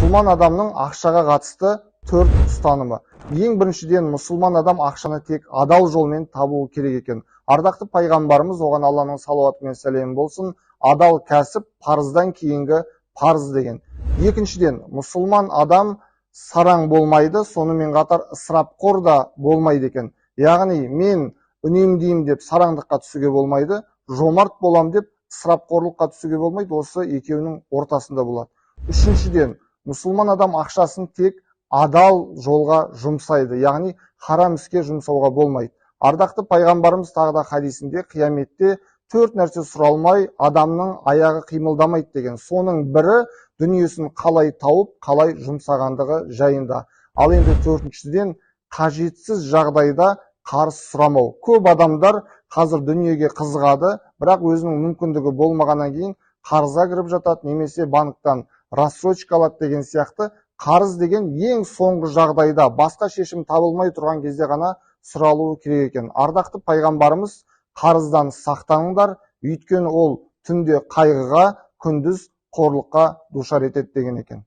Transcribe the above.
мұсылман адамның ақшаға қатысты 4 ұстанымы. Ең біріншіден, мұсылман адам ақшаны тек адал жолмен табуы керек екен. Ардақты пайғамбарымыз, оған Алланың салауаты мен сәлемі болсын, адал кәсіп парыздан кейінгі парыз деген. Екіншіден, мұсылман адам сараң болмайды, сонымен қатар ысырапқор да болмайды екен. Яғни мен үнемдеймін деп сараңдыққа түсуге болмайды, жомарт болам деп ысырапқорлыққа түсуге болмайды, осы екеуінің ортасында болады. Үшіншіден, мұсылман адам ақшасын тек адал жолға жұмсайды, яғни харам іске жұмсауға болмайды. Ардақты пайғамбарымыз тағы да хадисінде қияметте 4 нәрсе сұралмай адамның аяғы қимылдамайды деген. Соның бірі дүниесін қалай тауып, қалай жұмсағандығы жайында. Ал енді 4-шіден, қажетсіз жағдайда қарыз сұрамау. Көп адамдар қазір дүниеге қызығады, бірақ өзінің мүмкіндігі болмағаннан кейін қарызға кіріп жатады, немесе банктан рассрочка алады деген сияқты. Қарыз деген ең соңғы жағдайда, басқа шешім табылмай тұрған кезде ғана сұралуы керек екен. Ардақты пайғамбарымыз қарыздан сақтаныңдар, өйткені ол түнде қайғыға, күндіз қорлыққа душар етеді деген екен.